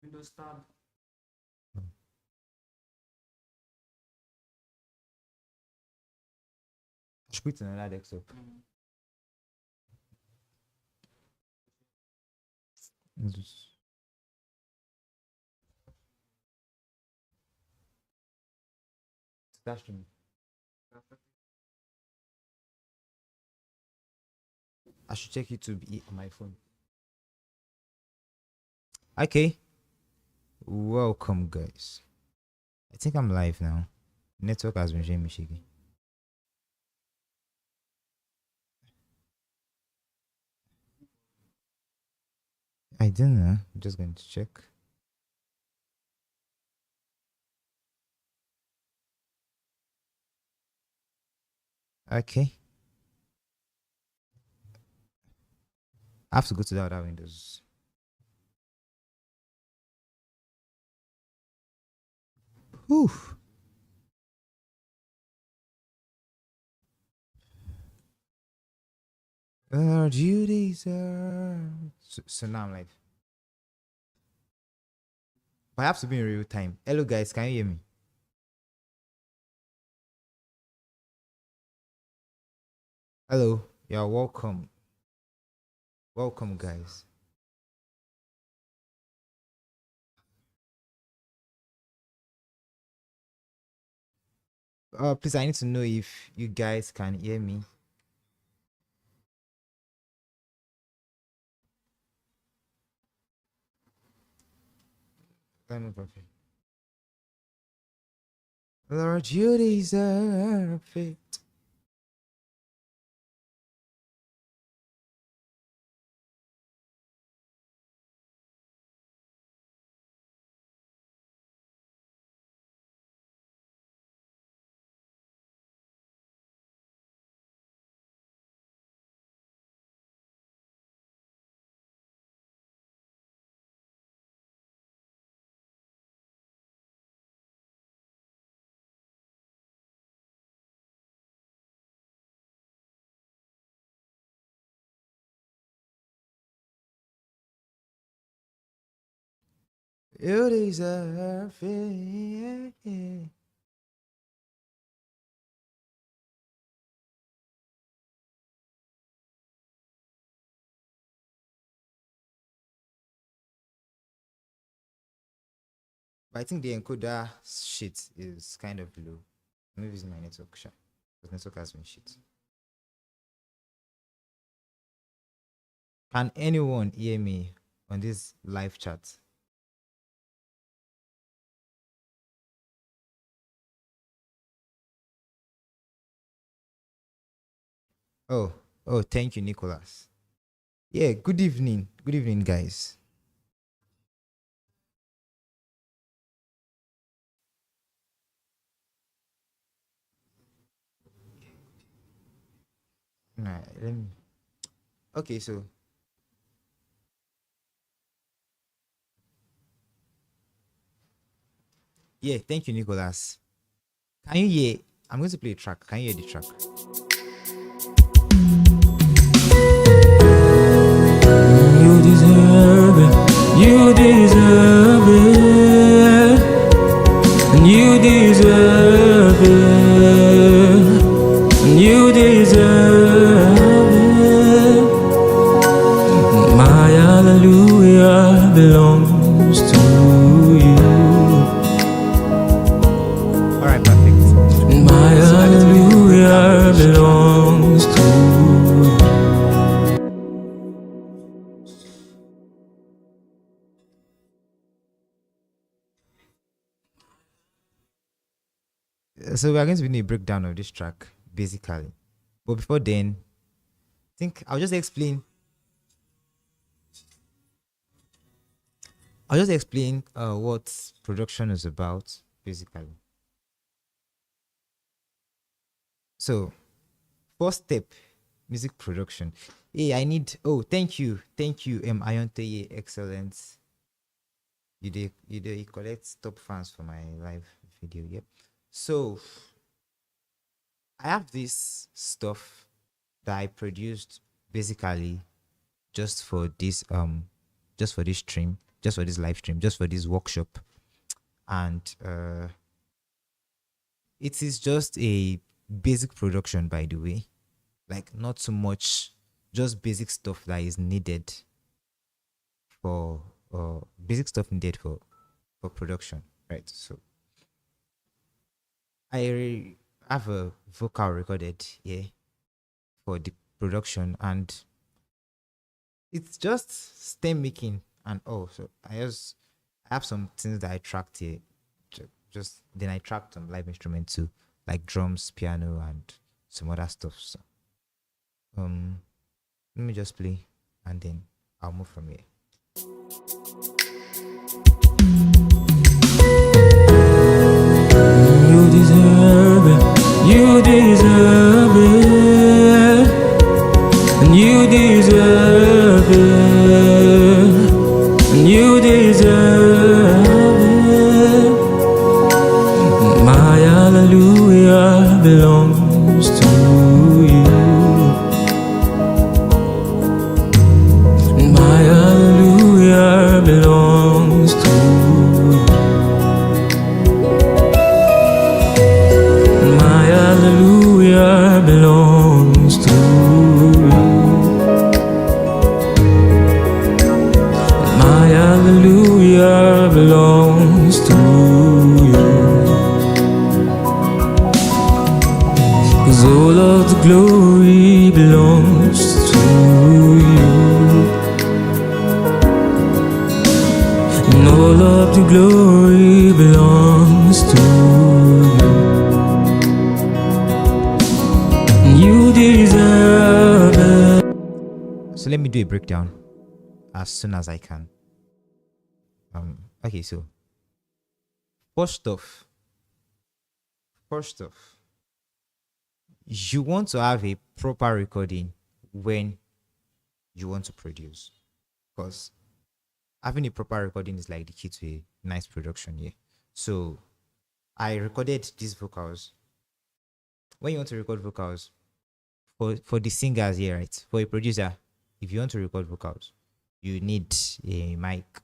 Windows tab. I should put it on another desktop. That's me. I should check YouTube on my phone. Okay. Welcome, guys. I think I'm live now. Network has been showing me shaky. I don't know. I'm just going to check. Okay. I have to go to the other windows. Whew. Lord, you deserve. So now I'm live. But I have to be in real time. Hello, guys. Can you hear me? Hello. You're welcome. Welcome, guys. Please, I need to know if you guys can hear me. Lord, you deserve it. You deserve it. But I think the encoder shit is kind of low. Maybe it's my network. Sure. The network has been shit. Can anyone hear me on this live chat? Oh, thank you, Nicholas. Yeah, good evening. Good evening, guys. Nah, let me. Okay, so yeah, thank you, Nicholas. Can you hear? I'm going to play a track. Can you hear the track? You deserve it. You deserve it. And you deserve it. And you deserve it. My hallelujah belongs to you. Alright, perfect. My hallelujah belongs to you. So we are going to be doing a breakdown of this track, basically. But before then, I think I'll just explain what production is about, basically. So, first step, music production. Hey, I need. Oh, thank you, Ayonte, excellent. You collect top fans for my live video. Yep. So, I have this stuff that I produced basically just for this just for this stream, just for this live stream, just for this workshop. And it is just a basic production, by the way. Like, not so much, just basic stuff that is needed for basic stuff needed for production, right? So I have a vocal recorded here for the production, and it's just stem making and all. So I have some things that I tracked here. Just then I tracked some live instruments too, like drums, piano, and some other stuff. So let me just play and then I'll move from here. You deserve it, you deserve it, and you deserve it, and you deserve it. My hallelujah belongs to you. My hallelujah belongs to you. My hallelujah belongs to you. My hallelujah belongs to you. 'Cause all of the glory belongs to you. And all of the glory belongs to you. And you deserve it. So let me do a breakdown as soon as I can. Okay, so first off, you want to have a proper recording when you want to produce, because having a proper recording is like the key to a nice production. Yeah. So I recorded these vocals. When you want to record vocals for the singers here, right? For a producer, if you want to record vocals, you need a mic,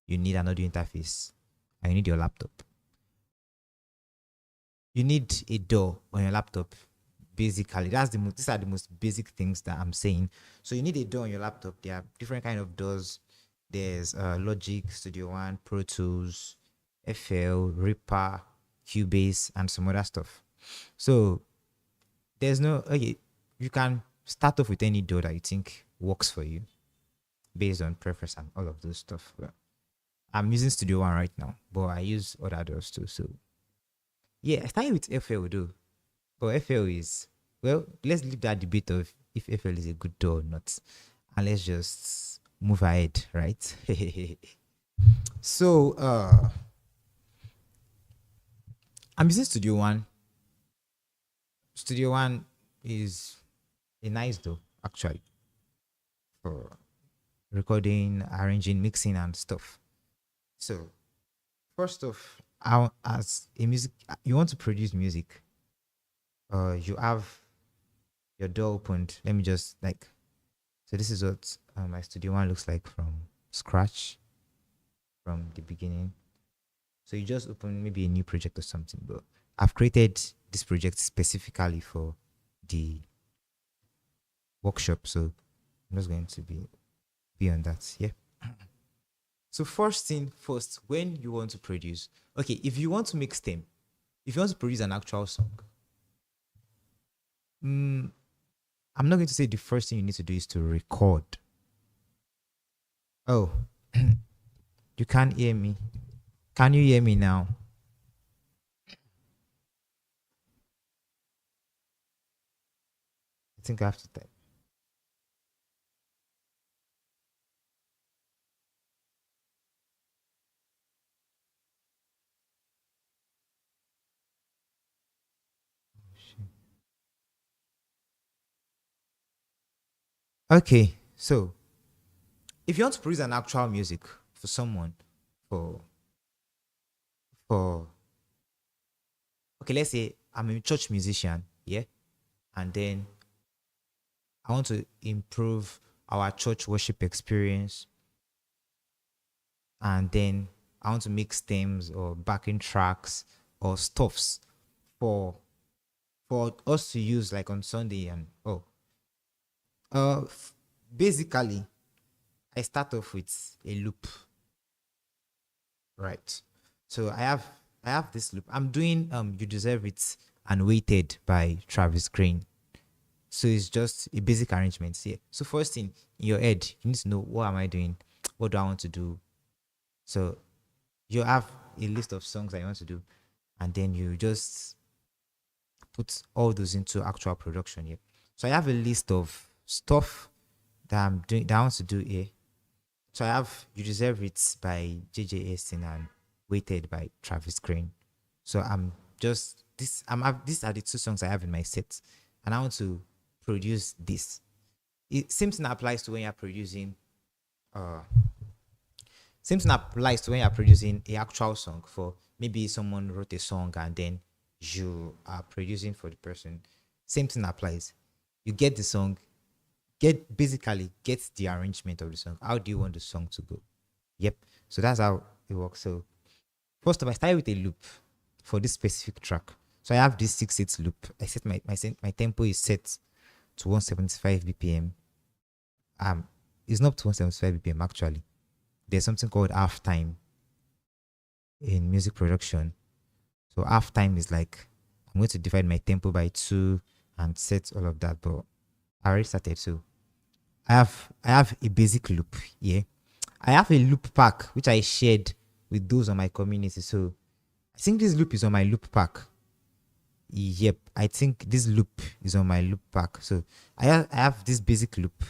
you need an audio interface, and you need your laptop. You need a DAW on your laptop. Basically, these are the most basic things that I'm saying. So you need a DAW on your laptop. There are different kind of DAWs. There's Logic, Studio One, Pro Tools, FL, Reaper, Cubase, and some other stuff. So there's no, okay, you can start off with any DAW that you think works for you based on preference and all of those stuff. But I'm using Studio One right now, but I use other DAWs too. So yeah, I started with FL though. But FL is, well, let's leave that debate of if FL is a good DAW or not. And let's just move ahead, right? So I'm using Studio One. Studio One is a nice DAW, actually, for recording, arranging, mixing, and stuff. So first off, as a music, you want to produce music, you have your DAW opened. Let me just so this is what my Studio One looks like from scratch, from the beginning. So you just open maybe a new project or something, but I've created this project specifically for the workshop, so I'm just going to be on that. Yeah. So first thing first, when you want to produce, okay, if you want to make stem, if you want to produce an actual song, I'm not going to say the first thing you need to do is to record. Oh, you can't hear me. Can you hear me now? I think I have to type. Okay, so if you want to produce an actual music for someone, for okay, let's say I'm a church musician, yeah, and then I want to improve our church worship experience. and then I want to make stems or backing tracks or stuffs for us to use like on Sunday and basically I start off with a loop, right? So I have this loop. I'm doing You Deserve It and Waited by Travis Green. So it's just a basic arrangement here. So first thing in your head, you need to know, what am I doing? What do I want to do? So you have a list of songs that you want to do, and then you just put all those into actual production here. So I have a list of stuff that I'm doing that I want to do here. So I have You Deserve It by JJ Estin and Waited by Travis Green. So these are the two songs I have in my set, and I want to produce this. Same thing applies to when you're producing a actual song. For maybe someone wrote a song and then you are producing for the person. Same thing applies. You get the song, get the arrangement of the song. How do you want the song to go? Yep. So that's how it works. So first of all, I start with a loop for this specific track. So I have this 6/8 loop. I set my tempo is set to 175 BPM. It's not to 175 BPM actually. There's something called half time in music production. So half time is like, I'm going to divide my tempo by 2 and set all of that, but I already started. So I have a basic loop here. I have a loop pack which I shared with those on my community. So I think this loop is on my loop pack. Yep, I think this loop is on my loop pack. So I have this basic loop.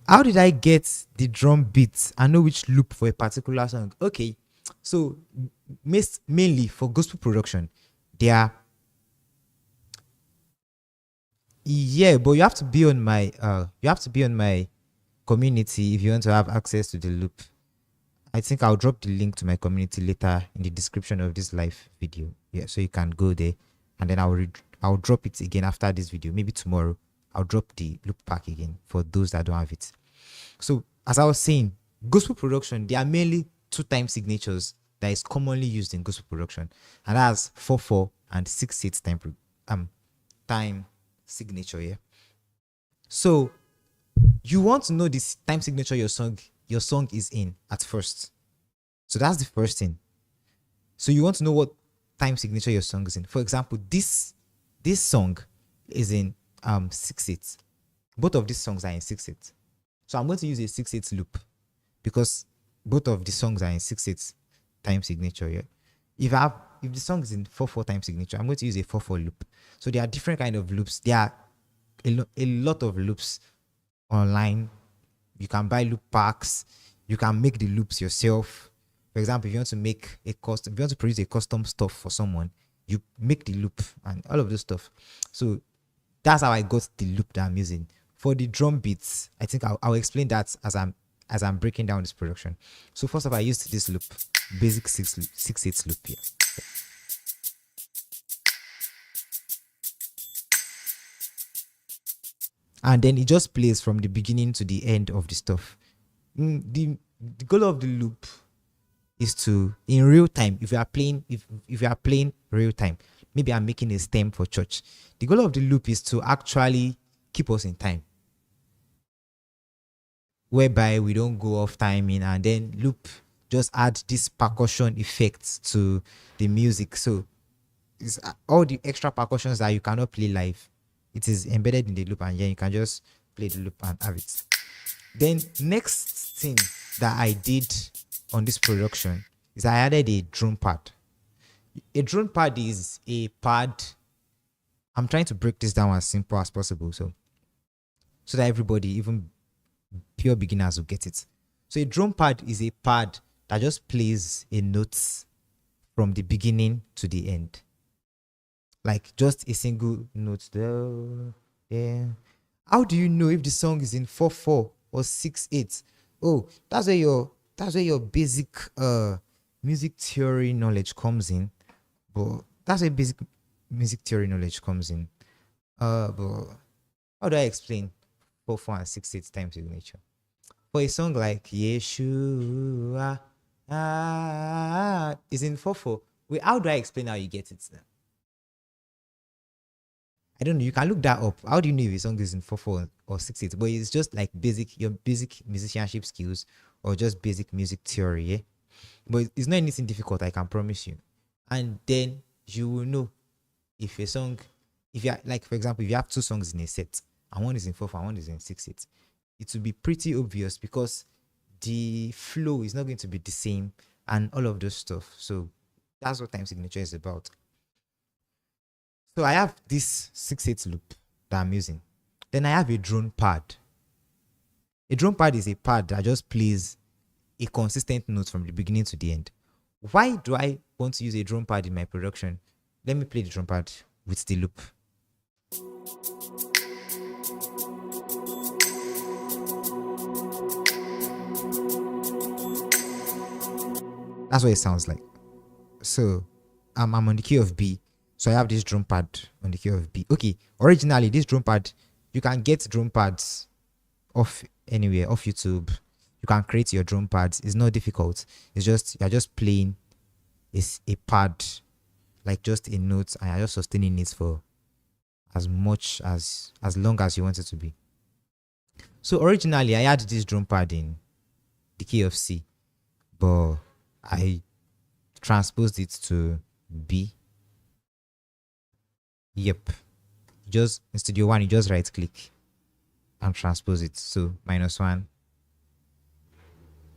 How did I get the drum beats? I know which loop for a particular song. Okay, so mainly for gospel production, they are. Yeah, but you have to be on my community if you want to have access to the loop. I think I'll drop the link to my community later in the description of this live video. Yeah, so you can go there, and then I'll drop it again after this video. Maybe tomorrow I'll drop the loop pack again for those that don't have it. So as I was saying, gospel production, there are mainly 2 time signatures that is commonly used in gospel production, and that's 4/4 and 6/8 time signature. Yeah. So you want to know this time signature your song is in at first. So that's the first thing. So you want to know what time signature your song is in. For example, this song is in 6/8. Both of these songs are in 6/8. So I'm going to use a 6/8 loop because both of the songs are in 6/8 time signature. Yeah. If the song is in 4/4 time signature, I'm going to use a 4/4 loop. So there are different kind of loops. There are a lot of loops online. You can buy loop packs. You can make the loops yourself. For example, if you want to produce a custom stuff for someone, you make the loop and all of this stuff. So that's how I got the loop that I'm using. For the drum beats, I think I'll explain that as I'm breaking down this production. So first of all, I used this loop, basic 6/8 loop here. And then it just plays from the beginning to the end of the stuff. The goal of the loop is to, in real time, if you are playing real time, maybe I'm making a stem for church. The goal of the loop is to actually keep us in time, whereby we don't go off timing, and then loop just add this percussion effects to the music. So it's all the extra percussions that you cannot play live. It is embedded in the loop, and then you can just play the loop and have it. Then next thing that I did on this production is I added a drone pad. A drone pad is a pad. I'm trying to break this down as simple as possible, so that everybody, even pure beginners, will get it. So a drum pad is a pad that just plays a note from the beginning to the end. Like just a single note there. Yeah. How do you know if the song is in 4/4 or 6/8? Oh, that's where your basic music theory knowledge comes in. But that's where basic music theory knowledge comes in. But how do I explain 4/4 and 6/8 time signature? For a song like Yeshua, is in 4/4. Wait, how do I explain how you get it then? I don't know. You can look that up. How do you know if a song is in 4/4 or 6/8? But it's just like your basic musicianship skills or just basic music theory. Yeah? But it's not anything difficult, I can promise you. And then you will know if a song, if you like, for example, if you have two songs in a set and one is in 4/4 and one is in 6/8, it will be pretty obvious because the flow is not going to be the same and all of those stuff. So that's what time signature is about. So I have this 6/8 loop that I'm using. Then I have a drone pad. A drone pad is a pad that just plays a consistent note from the beginning to the end. Why do I want to use a drum pad in my production? Let me play the drum pad with the loop. That's what it sounds like. So I'm on the key of B. So I have this drum pad on the key of B. Okay, originally this drum pad, you can get drum pads off anywhere, off YouTube. You can create your drum pads. It's not difficult. It's just you're just playing a pad, like just a note, and you're just sustaining it for as long as you want it to be. So originally I had this drum pad in the key of C, but I transposed it to B. Yep. Just in Studio One, you just right click and transpose it. So -1.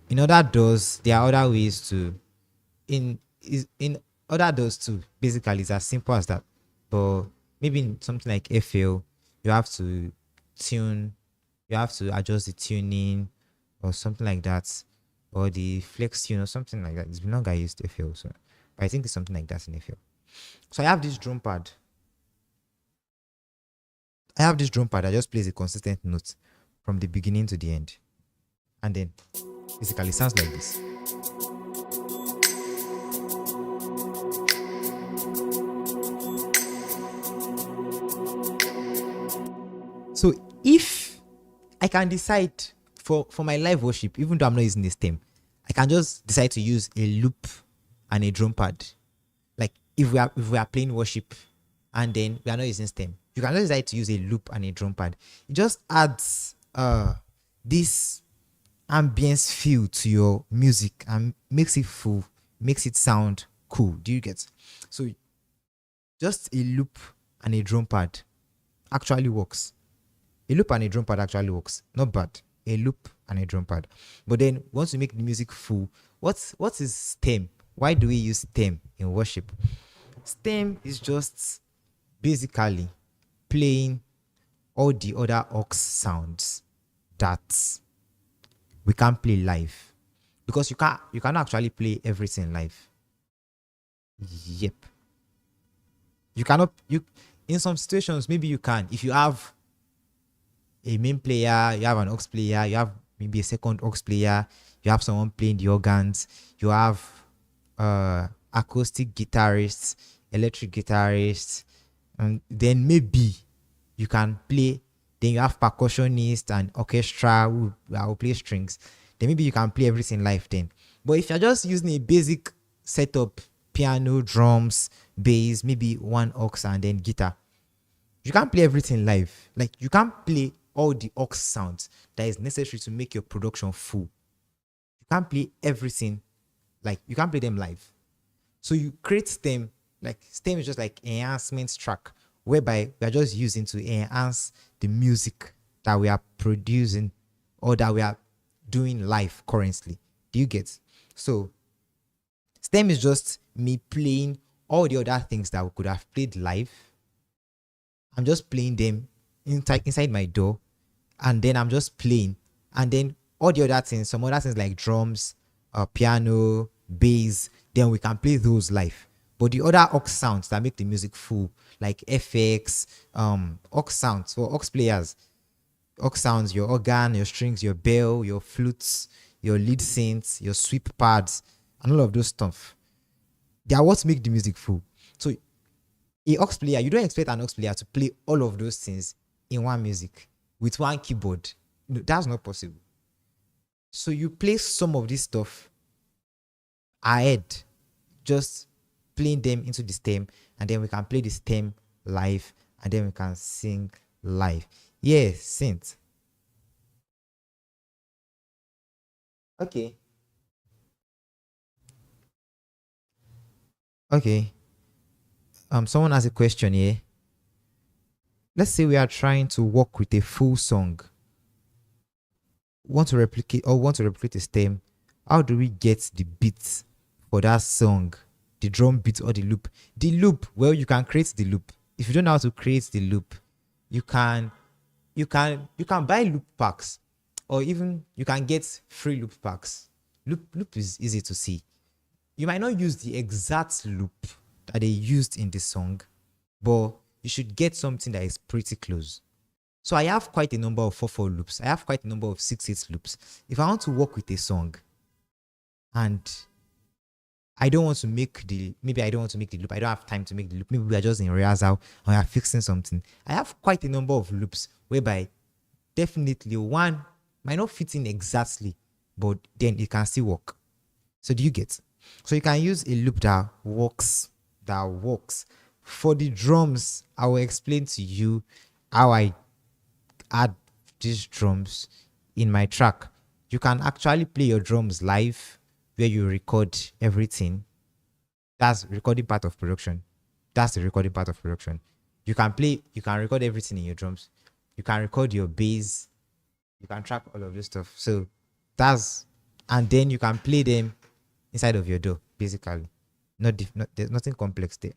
In other DAWs, there are other ways to in other DAWs too. Basically, it's as simple as that. But maybe in something like FL, you have to adjust the tuning or something like that, or the flex tune or something like that. It's been long I used FL, so but I think it's something like that in FL. So I have this drum pad. that just plays a consistent note from the beginning to the end, and then basically it sounds like this. So if I can decide for my live worship, even though I'm not using the stem, I can just decide to use a loop and a drum pad. Like if we are playing worship and then we are not using stem, you can just decide to use a loop and a drum pad. It just adds this ambience feel to your music and makes it full, makes it sound cool. Do you get? So just a loop and a drum pad actually works. A loop and a drum pad actually works. Not bad. A loop and a drum pad. But then once you make the music full, what is stem? Why do we use stem in worship? Stem is just basically playing all the other aux sounds that we can't play live, because you can't actually play everything live. Yep. You cannot. In some situations maybe you can. If you have a main player, you have an aux player, you have maybe a second aux player, you have someone playing the organs, you have acoustic guitarists, electric guitarists, and then maybe you can play. Then you have percussionists and orchestra who will play strings. Then maybe you can play everything live then. But if you're just using a basic setup, piano, drums, bass, maybe one aux and then guitar, you can't play everything live. Like you can't play all the aux sounds that is necessary to make your production full. You can't play everything, like you can't play them live. So you create stem. Like stem is just like enhancement track, whereby we are just using to enhance the music that we are producing or that we are doing live currently. Do you get? So stem is just me playing all the other things that we could have played live. I'm just playing them inside my DAW, and then I'm just playing, and then all the other things, some other things like drums, piano, bass, then we can play those live. But the other aux sounds that make the music full, like FX, aux sounds for aux players, aux sounds, your organ, your strings, your bell, your flutes, your lead synths, your sweep pads, and all of those stuff, they are what make the music full. So A aux player, you don't expect an aux player to play all of those things in one music with one keyboard. No, that's not possible. So you play some of this stuff ahead, just playing them into the stem, and then we can play the stem live, and then we can sing live. Yeah, synth. Okay. Okay. Someone has a question here. Let's say we are trying to work with a full song. Want to replicate a stem. How do we get the beats for that song? The drum beat or the loop? The loop, well, you can create the loop. If you don't know how to create the loop, you can buy loop packs, or even you can get free loop packs. Loop is easy to see. You might not use the exact loop that they used in the song, but you should get something that is pretty close. So I have quite a number of 4/4 loops. I have quite a number of 6/8 loops. If I want to work with a song and I don't want to make the loop, I don't have time to make the loop, maybe we are just in rehearsal or we are fixing something, I have quite a number of loops whereby definitely one might not fit in exactly, but then it can still work. So do you get? So you can use a loop that works. For the drums, I will explain to you how I add these drums in my track. You can actually play your drums live, where you record everything. That's recording part of production. That's the recording part of production. You can record everything in your drums. You can record your bass. You can track all of this stuff. So and then you can play them inside of your DAW, basically. There's nothing complex there.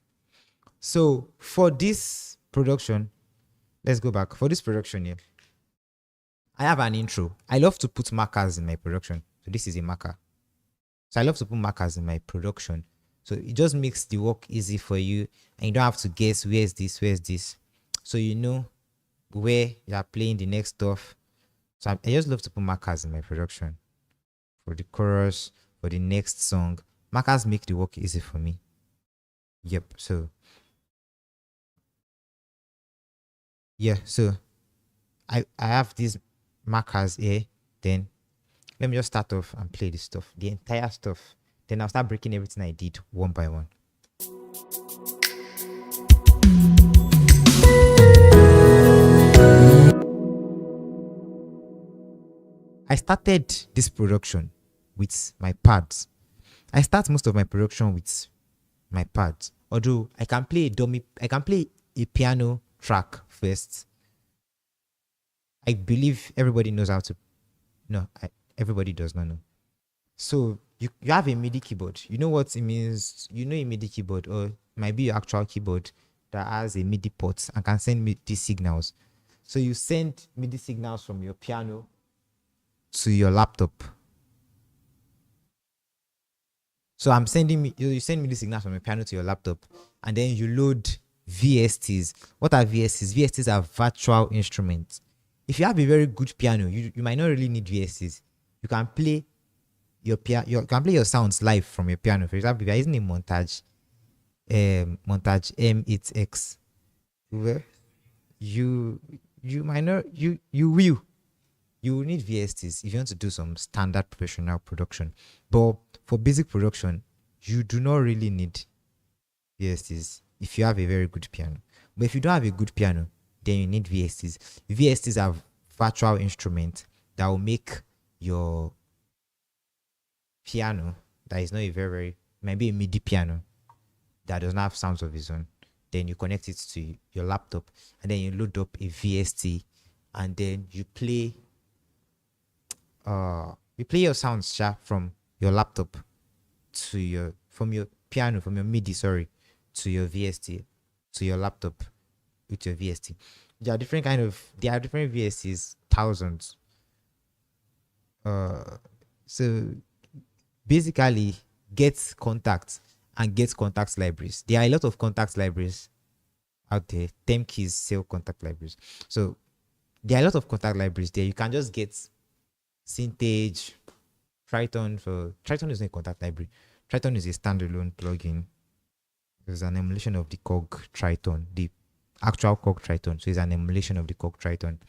So for this production, let's go back. For this production here, I have an intro. I love to put markers in my production. So this is a marker. So I love to put markers in my production. So it just makes the work easy for you, and you don't have to guess where's this. So you know where you are playing the next stuff. So I just love to put markers in my production. For the chorus, for the next song, markers make the work easy for me. Yep. So yeah, so I have these markers here. Then let me just start off and play this stuff, the entire stuff. Then I'll start breaking everything I did one by one. I started this production with my pads. I start most of my production with my pads. Although I can play a piano track first. I believe everybody knows how to. No, everybody does not know. So you have a MIDI keyboard. You know what it means. You know a MIDI keyboard, or it might be your actual keyboard that has a MIDI port and can send MIDI signals. So you send MIDI signals from your piano to your laptop. So you send MIDI signals from your piano to your laptop, and then you load VSTs. What are VSTs? VSTs are virtual instruments. If you have a very good piano, you might not really need VSTs. You can play your sounds live from your piano. For example, if you're using a Montage M8X, you might not you will need VSTs if you want to do some standard professional production. But for basic production, you do not really need VSTs if you have a very good piano. But if you don't have a good piano, then you need VSTs. VSTs are virtual instruments that will make your piano, that is not a very maybe a MIDI piano that does not have sounds of its own. Then you connect it to your laptop, and then you load up a VST, and then you play your sounds from your laptop from your MIDI, to your VST, to your laptop with your VST. There are different VSTs, thousands. So basically, get Kontakt libraries. There are a lot of Kontakt libraries out there. Temkeys sell Kontakt libraries. So there are a lot of Kontakt libraries there. You can just get Syntage, Triton. Triton is not a Kontakt library. Triton is a standalone plugin It's an emulation of the Korg Triton, the actual Korg Triton. So it's an emulation of the Korg Triton.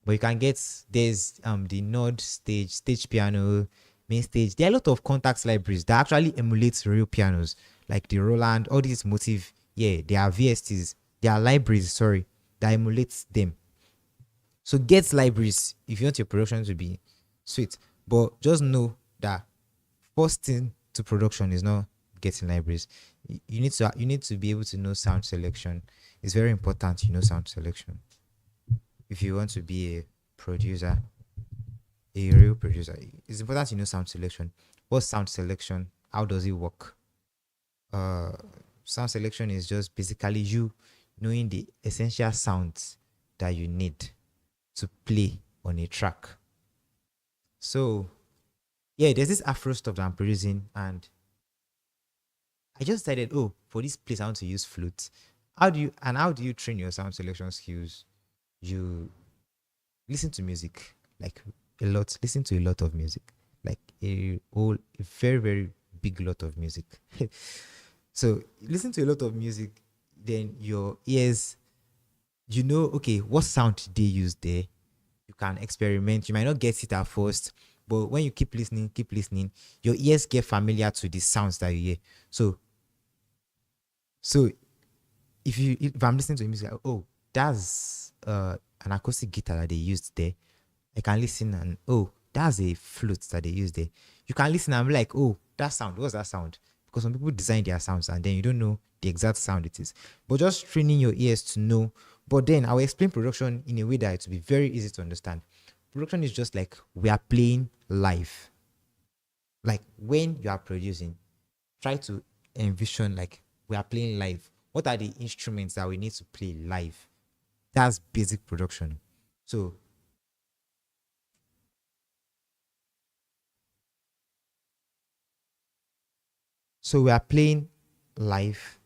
But you can get, there's the Node stage piano, main stage. There are a lot of Contax libraries that actually emulate real pianos, like the Roland, all these Motive. Yeah, they are VSTs. They are libraries, sorry, that emulates them. So get libraries if you want your production to be sweet. But just know that first thing to production is not getting libraries. You need to be able to know sound selection. It's very important you know sound selection if you want to be a producer, a real producer. It's important you know sound selection. What's sound selection? How does it work? Sound selection is just basically you knowing the essential sounds that you need to play on a track. So yeah, there's this Afro stuff that I'm producing, and I just decided, oh, for this place I want to use flute. How do you train your sound selection skills? You listen to music, like a lot. Listen to a lot of music, like a very, very big lot of music. So listen to a lot of music, then your ears, you know, okay, what sound did they use there? You can experiment. You might not get it at first, but when you keep listening, your ears get familiar to the sounds that you hear. So if I'm listening to music, like, oh, that's an acoustic guitar that they used there. I can listen and, oh, that's a flute that they used there. You can listen and be like, oh, that sound, what's that sound? Because some people design their sounds and then you don't know the exact sound it is. But just training your ears to know. But then I will explain production in a way that it will be very easy to understand. Production is just like we are playing live. Like when you are producing, try to envision like we are playing live. What are the instruments that we need to play live? That's basic production. So we are playing live.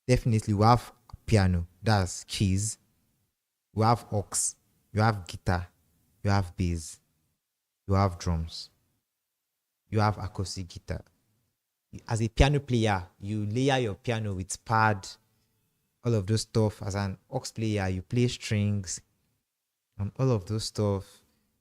Definitely we have piano, that's keys. We have aux, you have guitar, you have bass, you have drums, you have acoustic guitar. As a piano player, you layer your piano with pad, all of those stuff. As an aux player, you play strings and all of those stuff.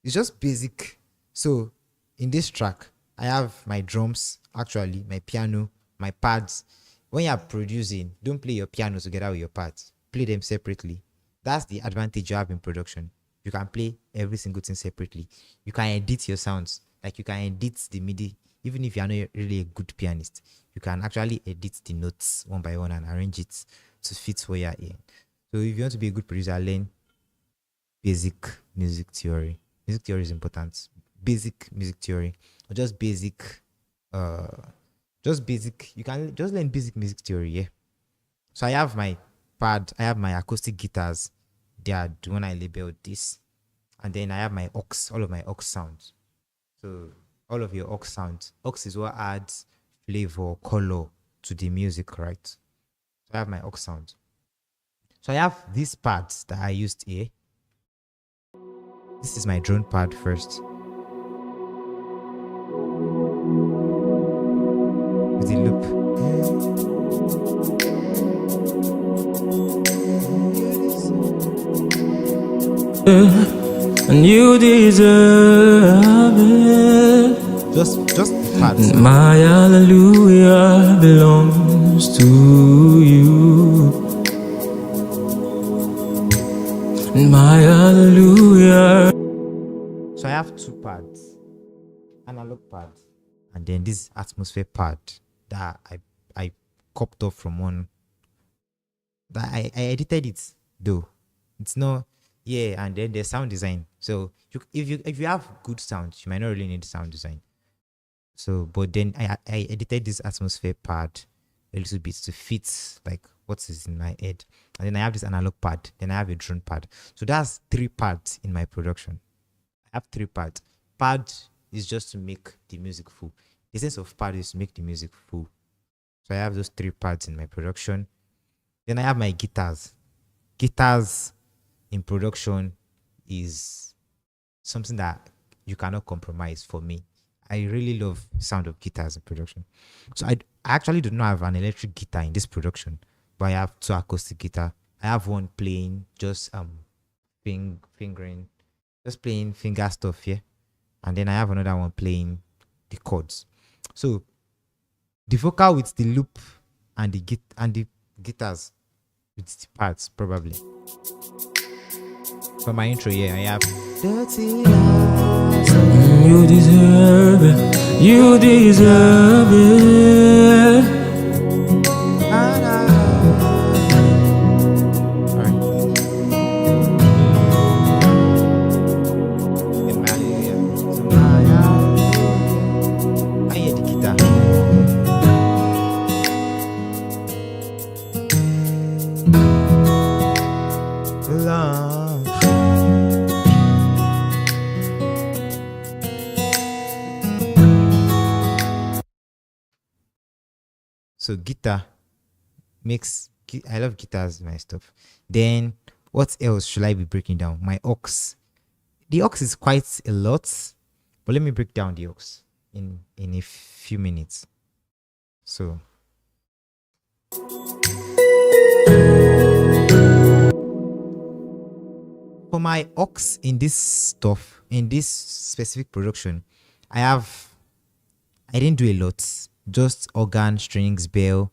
It's just basic. So in this track, I have my drums, actually, my piano, my pads. When you're producing, don't play your piano together with your pads. Play them separately. That's the advantage you have in production. You can play every single thing separately. You can edit your sounds. Like you can edit the MIDI. Even if you're not really a good pianist, you can actually edit the notes one by one and arrange it to fit where you're in. So if you want to be a good producer, learn basic music theory. Music theory is important. Basic music theory, or just basic, you can just learn basic music theory, yeah. So I have my pad, I have my acoustic guitars. They are the one I labeled this. And then I have my aux, all of my aux sounds. So all of your aux sounds. Aux is what adds flavor, color to the music, right? So I have my aux sounds. So I have these pads that I used here. This is my drone pad first. With the loop. And you deserve it. Just pads. My hallelujah belongs to you. My hallelujah. So I have two pads, analog pads, and then this atmosphere pad that I copped off from one. That I edited it though. It's not, yeah. And then there's sound design. So if you have good sound, you might not really need sound design. So, but then I edited this atmosphere pad a little bit to fit like what is in my head. And then I have this analog pad. Then I have a drone pad. So that's 3 pads in my production. I have 3 pads. Pad is just to make the music full. The sense of pad is to make the music full. So I have those 3 pads in my production. Then I have my guitars. Guitars in production is something that you cannot compromise for me. I really love sound of guitars in production. So I actually do not have an electric guitar in this production, but I have two acoustic guitar. I have one playing just fingering, just playing finger stuff here, and then I have another one playing the chords. So the vocal with the loop and the guitars with the parts probably. For my intro, yeah, I have dirty eyes. You deserve it. You deserve it. So guitar makes, I love guitars, my stuff. Then what else should I be breaking down? My aux. The aux is quite a lot, but let me break down the aux in a few minutes. So for my aux in this stuff, in this specific production, I didn't do a lot. Just organ, strings, bell,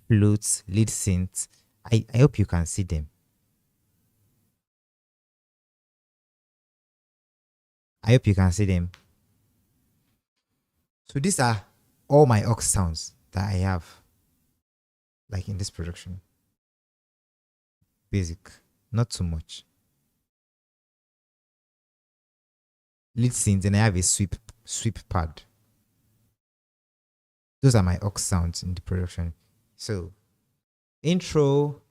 flutes, lead synth. I hope you can see them. I hope you can see them. So these are all my aux sounds that I have, like in this production. Basic, not too much. Lead synth, and I have a sweep pad. Those are my aux sounds in the production. So, intro.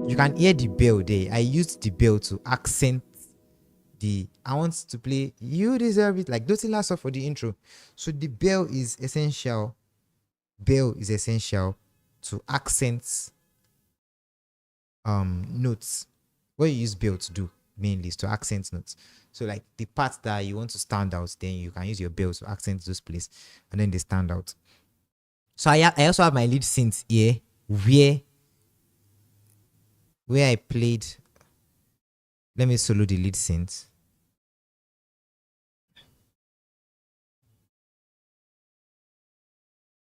You can hear the bell there. I used the bell to accent I want to play You Deserve It, like Dirty Last for the intro. So the bell is essential. Bell is essential to accent notes. What you use bell to do mainly is to accent notes. So like the parts that you want to stand out, then you can use your bell to accent those places, and then they stand out. So I also have my lead synth here where I played. Let me solo the lead synth.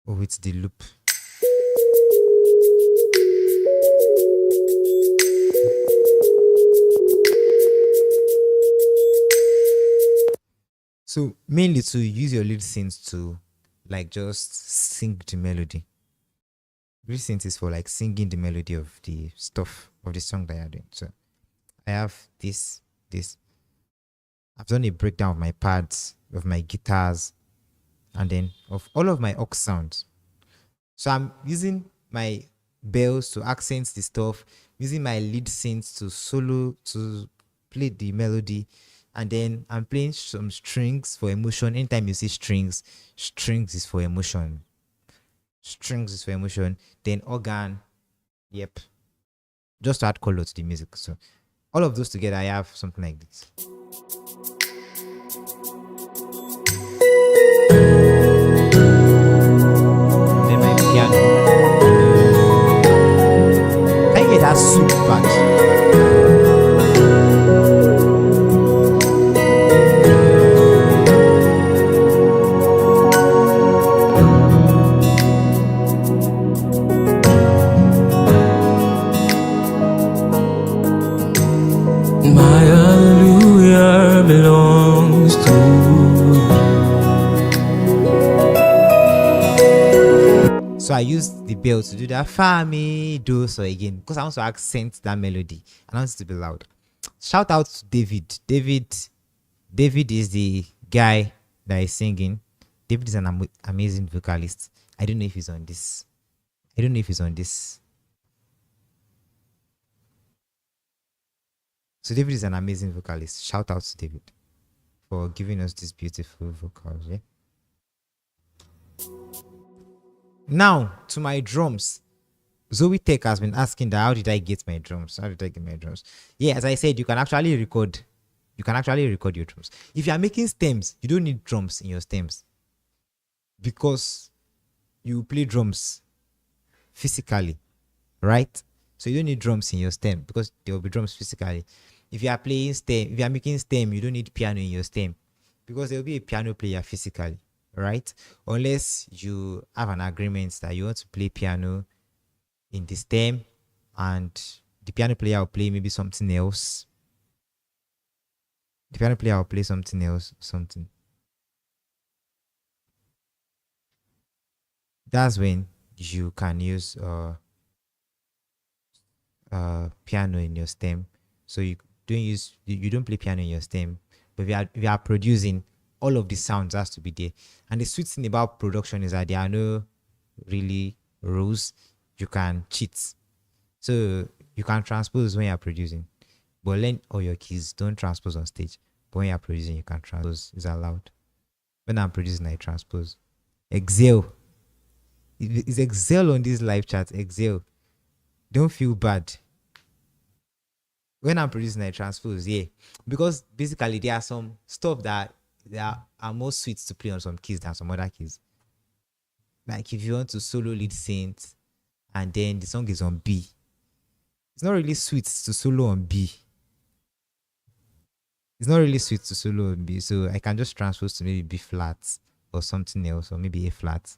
Oh, it's the loop. So mainly to use your lead synth to like just sing the melody. Lead synth is for like singing the melody of the stuff of the song that you're doing. So I have this. I've done a breakdown of my pads, of my guitars, and then of all of my aux sounds. So I'm using my bells to accent the stuff, using my lead synth to solo, to play the melody, and then I'm playing some strings for emotion. Anytime you see strings is for emotion. Strings is for emotion. Then organ, yep. Just to add color to the music. So all of those together, I have something like this. And then my piano. Can you get that sweet part? My hallelujah belongs to you. So I used the bell to do that fa mi do so again because I want to accent that melody and I want it to be loud. Shout out to David. David is the guy that is singing. David is an amazing vocalist. I don't know if he's on this. So David is an amazing vocalist. Shout out to David for giving us this beautiful vocals. Yeah. Now to my drums. Zoe Tech has been asking that how did I get my drums? Yeah, as I said, you can actually record you can actually record your drums. If you are making stems, you don't need drums in your stems because you play drums physically, right? So you don't need drums in your stem because there will be drums physically. If you are playing stem, if you are making stem, you don't need piano in your stem because there will be a piano player physically, right? Unless you have an agreement that you want to play piano in the stem and the piano player will play maybe something else. The piano player will play something else, something. That's when you can use piano in your stem. So you don't play piano in your stem, but if you are producing, all of the sounds has to be there. And the sweet thing about production is that there are no really rules. You can cheat. So you can transpose when you're producing. But learn all your keys. Don't transpose on stage. But when you're producing, you can transpose. It's allowed. When I'm producing, I transpose. Exhale. It's exhale on this live chat. Exhale. Don't feel bad. When I'm producing, I transpose. Yeah. Because basically, there are some stuff that are more sweet to play on some keys than some other keys. Like if you want to solo lead synth and then the song is on B, it's not really sweet to solo on B. It's not really sweet to solo on B, so I can just transpose to maybe B flat or something else, or maybe A flat.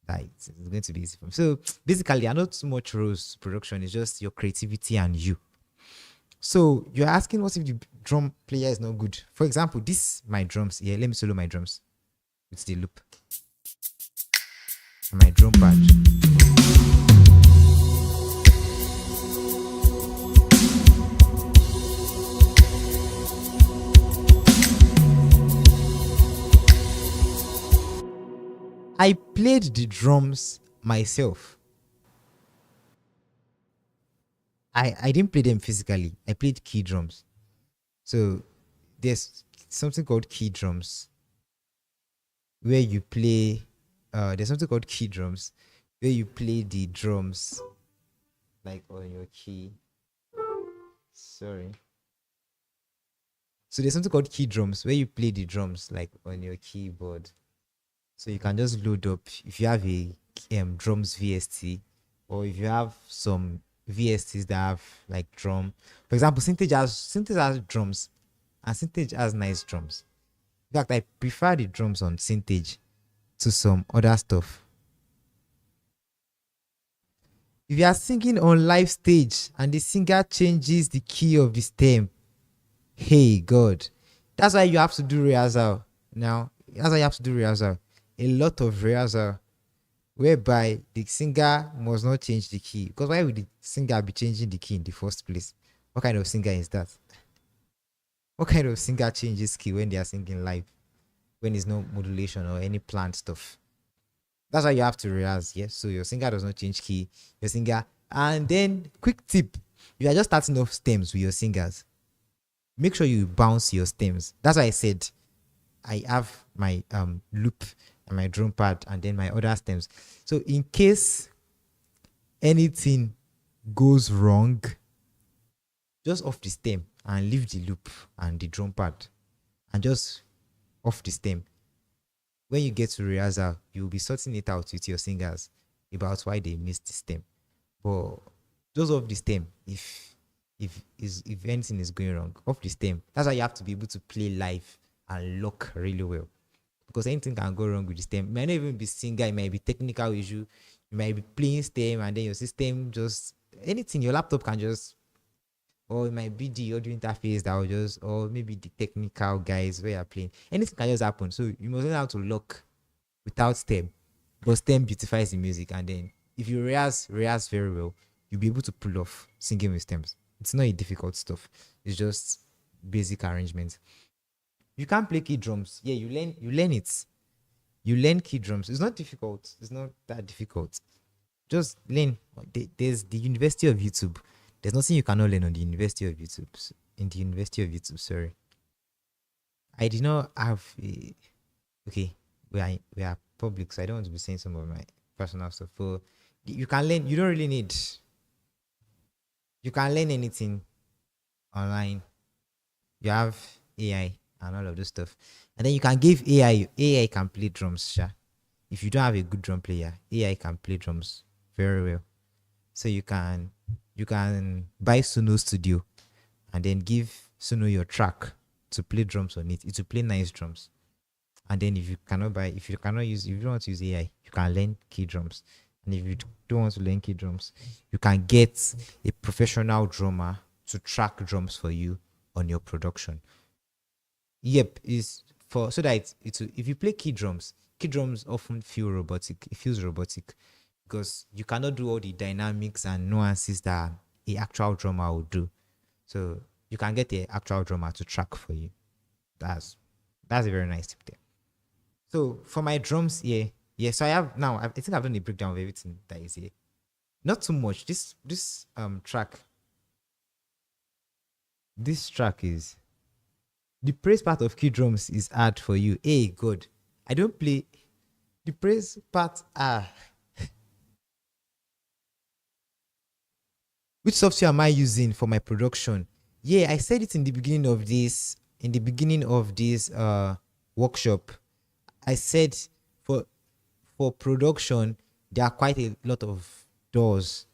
That it's going to be easy for me. So basically, there are not too much rules to production. It's just your creativity and you. So you're asking what if the drum player is not good? For example, this my drums here. Let me solo my drums with the loop. And my drum pad. I played the drums myself. I didn't play them physically. I played key drums. So there's something called key drums where you play there's something called key drums where you play the drums like on your key. Sorry. So there's something called key drums where you play the drums like on your keyboard. So you can just load up if you have a drums VST, or if you have some VSTs that have like drum. For example, Synthage has drums, and Synthage has nice drums. In fact, I prefer the drums on Synthage to some other stuff. If you are singing on live stage and the singer changes the key of the stem, hey God, that's why you have to do rehearsal. Now, that's why you have to do rehearsal. A lot of rehearsal whereby the singer must not change the key. Because why would the singer be changing the key in the first place? What kind of singer is that? What kind of singer changes key when they are singing live? When there's no modulation or any planned stuff? That's why you have to rehearse, yes? So your singer does not change key. Your singer... And then, quick tip. You are just starting off stems with your singers. Make sure you bounce your stems. That's why I said I have my loop and my drum pad and then my other stems. So in case anything goes wrong, just off the stem and leave the loop and the drum pad and just off the stem. When you get to rehearsal, you'll be sorting it out with your singers about why they missed the stem. But just off the stem, if anything is going wrong, off the stem. That's why you have to be able to play live and lock really well. Because anything can go wrong with the stem. It might not even be singer, it might be technical issue. You might be playing stem and then your system just anything, your laptop can just, or it might be the audio interface that will just, or maybe the technical guys where you're playing. Anything can just happen. So you must learn how to lock without stem. But stem beautifies the music, and then if you rehearse very well, you'll be able to pull off singing with stems. It's not a difficult stuff. It's just basic arrangements. You can't play key drums. Yeah, you learn it. You learn key drums. It's not difficult. It's not that difficult. Just learn. There's the University of YouTube. There's nothing you cannot learn on the University of YouTube. In the University of YouTube, sorry. I did not have a... Okay, we are public, so I don't want to be saying some of my personal stuff. But you can learn. You don't really need... You can learn anything online. You have AI and all of this stuff. And then you can give AI can play drums, sha. If you don't have a good drum player, AI can play drums very well. So you can buy Suno Studio and then give Suno your track to play drums on it. It will play nice drums. And then if you don't want to use AI, you can learn key drums. And if you don't want to learn key drums, you can get a professional drummer to track drums for you on your production. Yep, is for so that if you play key drums often feel robotic. It feels robotic because you cannot do all the dynamics and nuances that an actual drummer would do. So you can get the actual drummer to track for you. That's a very nice tip there. So for my drums, yeah. So I think I've done a breakdown of everything that is here. Not too much. This track is the praise part of key drums is hard for you. Hey, good. I don't play the praise part. Which software am I using for my production? Yeah, I said it in the beginning of this workshop. I said for production, there are quite a lot of DAWs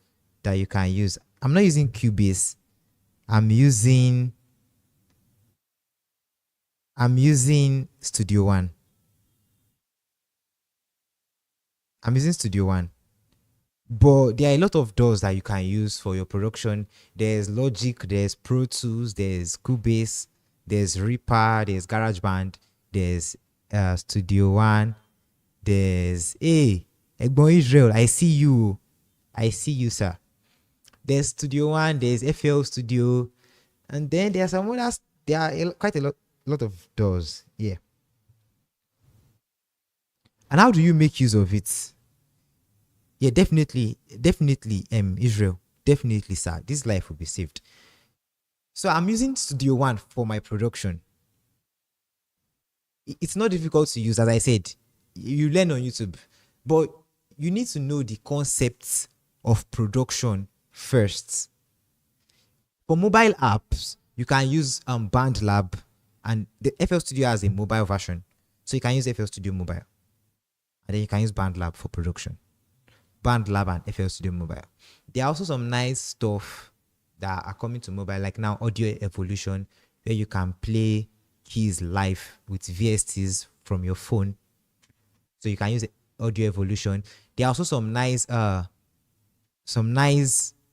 that you can use. I'm not using Cubase. I'm using Studio One. But there are a lot of DAWs that you can use for your production. There's Logic, there's Pro Tools, there's Cubase, there's Reaper, there's GarageBand, there's Studio One, there's Egbon Israel. I see you, sir. There's Studio One, there's FL Studio, and then there's some others. There are quite a lot of DAWs. Yeah. And how do you make use of it? Yeah, definitely, Israel. Definitely, sir. This life will be saved. So I'm using Studio One for my production. It's not difficult to use, as I said. You learn on YouTube. But you need to know the concepts of production first. For mobile apps, you can use BandLab, and the FL Studio has a mobile version. So you can use FL Studio Mobile. And then you can use BandLab for production. BandLab and FL Studio Mobile. There are also some nice stuff that are coming to mobile, like now Audio Evolution, where you can play keys live with VSTs from your phone. So you can use Audio Evolution. There are also some nice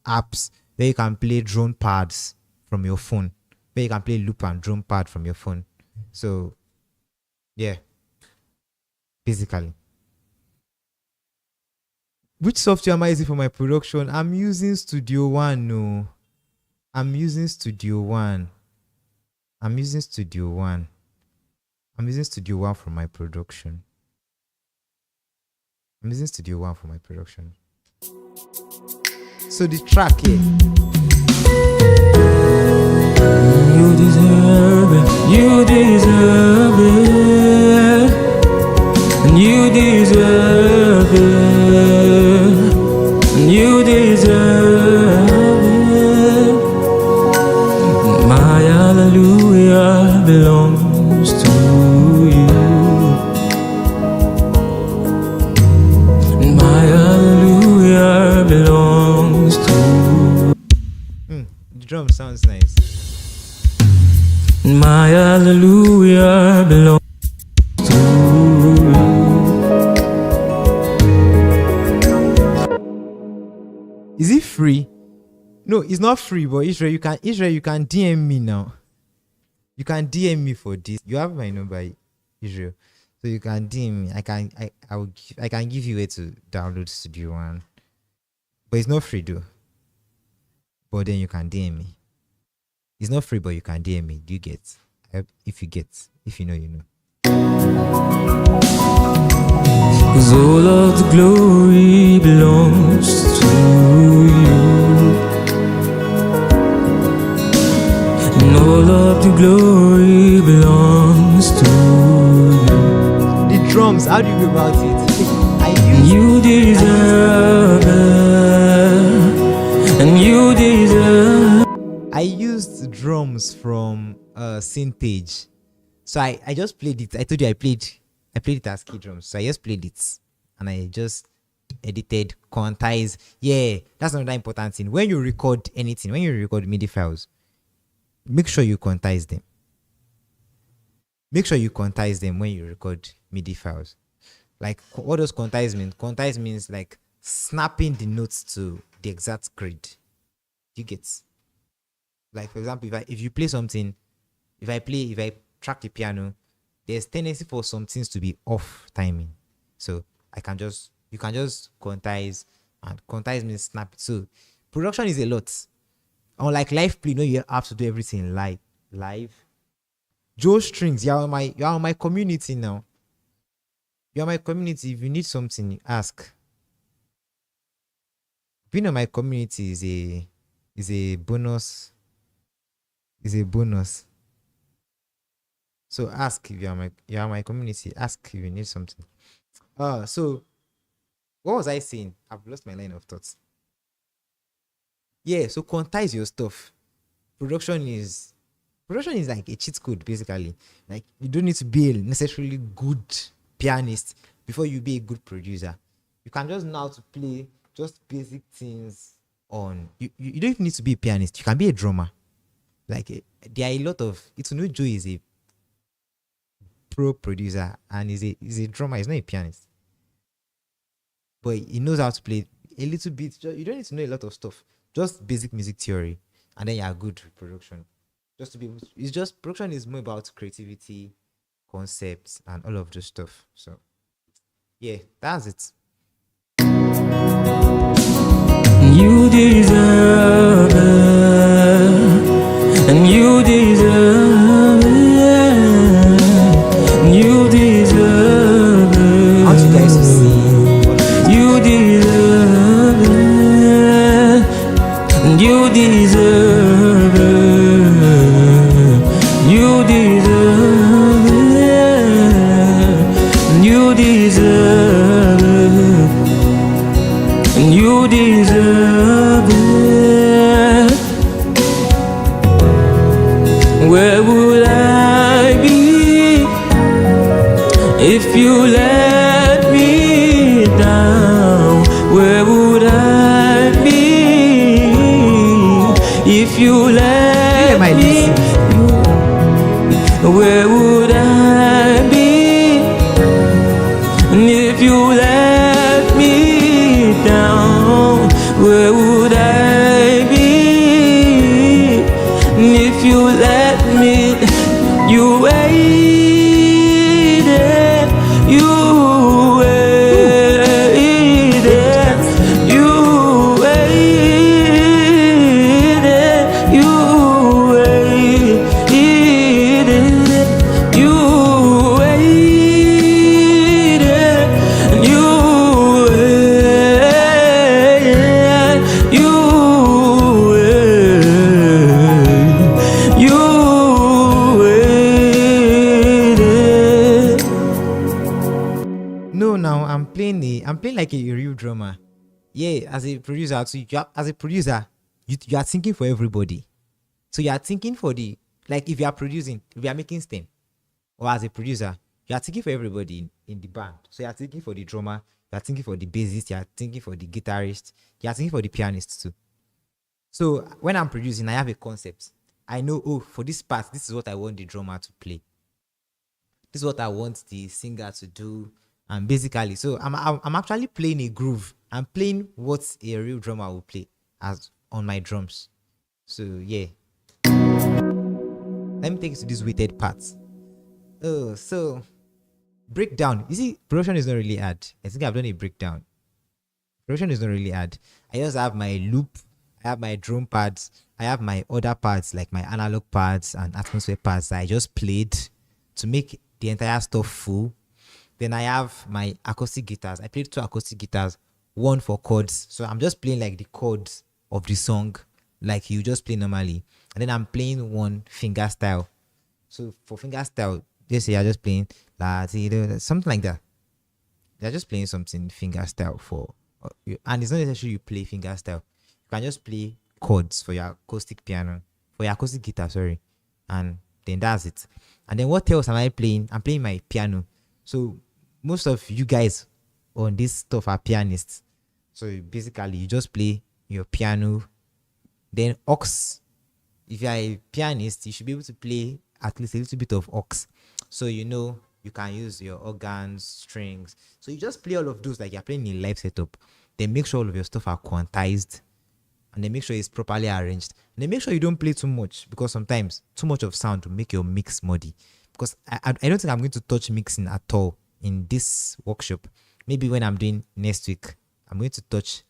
apps where you can play drone pads from your phone, where you can play loop and drone pad from your phone. So yeah, basically. Which software am I using for my production? I'm using Studio One. No, I'm using Studio One for my production. So the track here. You deserve it. You deserve it. And you deserve it. And you deserve it. My hallelujah belongs to you. And my hallelujah belongs to you. The drum sounds nice. And my hallelujah belongs to you. Is it free? No, it's not free, but Israel, you can DM me now. You can DM me for this. You have my number, Israel. So you can DM me. I can give you a way to download Studio One. But it's not free though. But then you can DM me. It's not free, but you can DM me. Do you get? If you know, you know. 'Cause all of the glory belongs to you. And all of the glory belongs to you. The drums, how do you go about it? You deserve it. And you deserve. I used drums from synthage. So I just played it. I told you I played it as key drums. So I just played it and I just edited, quantize. Yeah, that's another important thing. When you record anything, when you record MIDI files, make sure you quantize them. Make sure you quantize them when you record MIDI files. Like, what does quantize mean? Quantize means like snapping the notes to the exact grid. You get? Like, for example, if you play something, if I track the piano, there's tendency for some things to be off timing. So you can just quantize, and quantize means snap it. So production is a lot. Unlike live play, you have to do everything live. Joe Strings, you're on my community now. You're my community. If you need something, you ask. Being on my community is a bonus. Is a bonus. So ask if you're my community. Ask if you need something. So what was I saying? I've lost my line of thoughts. Yeah, so quantize your stuff. Production is like a cheat code, basically. Like, you don't need to be a necessarily good pianist before you be a good producer. You can just know how to play just basic things on. You don't even need to be a pianist. You can be a drummer. Like, there are a lot of. Itunu Joe is a pro producer and he's a drummer. He's not a pianist, but he knows how to play a little bit. You don't need to know a lot of stuff. Just basic music theory, and then you are good with production. Just to be able to, it's just production is more about creativity, concepts, and all of this stuff. So yeah, that's it. You deserve it, and you deserve it, and you deserve it. I want you guys to see. You deserve it, and you deserve it. You deserve it, and you deserve it, and you deserve it. Where would I be if you let me down? Where would I be if you let my me? Where would I be? And if you let me down, where would I be? And if you let me, you waited, you waited, you waited, you waited, you waited, you waited, you waited. No, now I'm playing like a real drummer. Yeah, as a producer, so you are thinking for everybody. So you are thinking for if you are producing, if you are making stem, or as a producer, you are thinking for everybody in the band. So you are thinking for the drummer, you are thinking for the bassist, you are thinking for the guitarist, you are thinking for the pianist too. So when I'm producing, I have a concept. I know, for this part, this is what I want the drummer to play. This is what I want the singer to do. And basically, so I'm actually playing a groove. I'm playing what a real drummer will play as on my drums. So yeah. Let me take you to these weighted parts. So breakdown. You see, production is not really hard. I think I've done a breakdown. Production is not really hard. I just have my loop, I have my drum pads, I have my other parts like my analog pads and atmosphere pads that I just played to make the entire stuff full. Then I have my acoustic guitars. I played 2 acoustic guitars, one for chords. So I'm just playing like the chords of the song, like you just play normally. And then I'm playing one finger style. So for finger style, they say you're just playing something like that. They're just playing something finger style for, and it's not necessarily you play finger style. You can just play chords for your acoustic piano, for your acoustic guitar, sorry, and then that's it. And then what else am I playing? I'm playing my piano. So most of you guys on this stuff are pianists. So basically you just play your piano. Then aux. If you are a pianist, you should be able to play at least a little bit of aux. So you can use your organs, strings. So you just play all of those like you're playing in a live setup. Then make sure all of your stuff are quantized. And then make sure it's properly arranged. And then make sure you don't play too much, because sometimes too much of sound will make your mix muddy. Because I don't think I'm going to touch mixing at all in this workshop. Maybe when I'm doing next week, I'm going to touch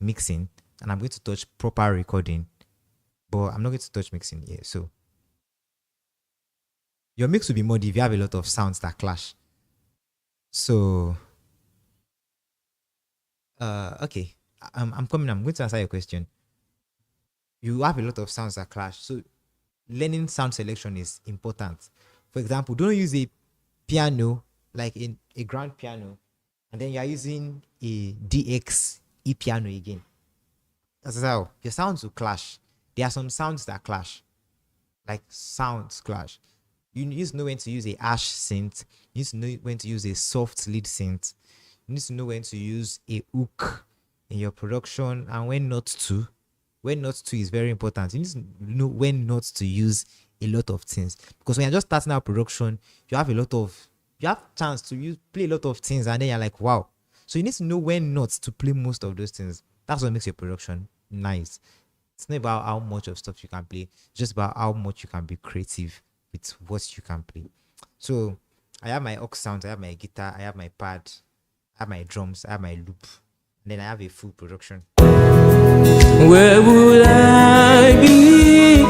mixing and I'm going to touch proper recording. But I'm not going to touch mixing here. So your mix will be muddy if you have a lot of sounds that clash. So okay. I'm coming. I'm going to answer your question. You have a lot of sounds that clash. So learning sound selection is important. For example, don't use a piano like in a grand piano and then you're using a DX E piano again. That's how your sounds will clash. There are some sounds that clash. Like sounds clash. You need to know when to use a harsh synth. You need to know when to use a soft lead synth. You need to know when to use a hook in your production and when not to. When not to is very important. You need to know when not to use a lot of things, because when you're just starting out production, you have chance to play a lot of things and then you're like, wow. So you need to know when not to play most of those things. That's what makes your production nice. It's not about how much of stuff you can play, it's just about how much you can be creative with what you can play. So I have my aux sounds, I have my guitar, I have my pad, I have my drums, I have my loop, and then I have a full production. Where would I be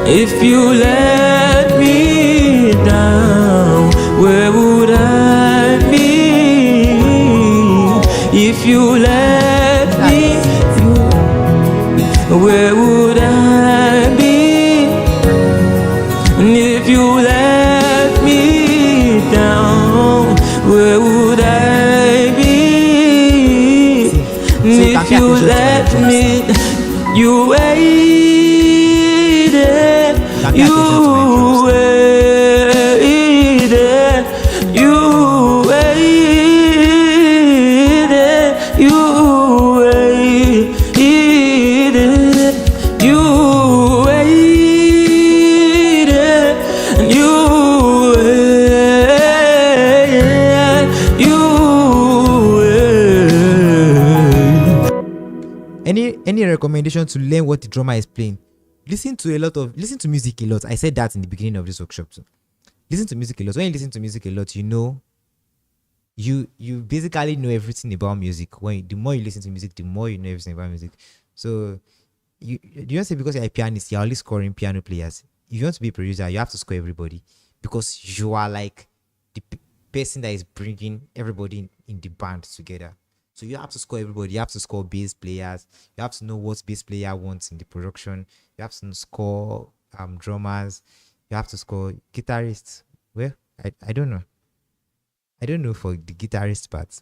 if you let me down? Where would I be if you let me? Where would I be if you let me down? Where would I be if you let me? You waited, you waited, you waited, you waited, you waited, you waited, you waited. Any recommendation to learn what the drummer is playing? Listen to music a lot. I said that in the beginning of this workshop too. Listen to music a lot. When you listen to music a lot, you basically know everything about music. The more you listen to music, the more you know everything about music. So you don't say because you're a pianist, you're only scoring piano players. If you want to be a producer, you have to score everybody, because you are like the person that is bringing everybody in the band together. So you have to score everybody. You have to score bass players. You have to know what bass player wants in the production. You have to score drummers. You have to score guitarists. Well, I don't know. I don't know for the guitarist part.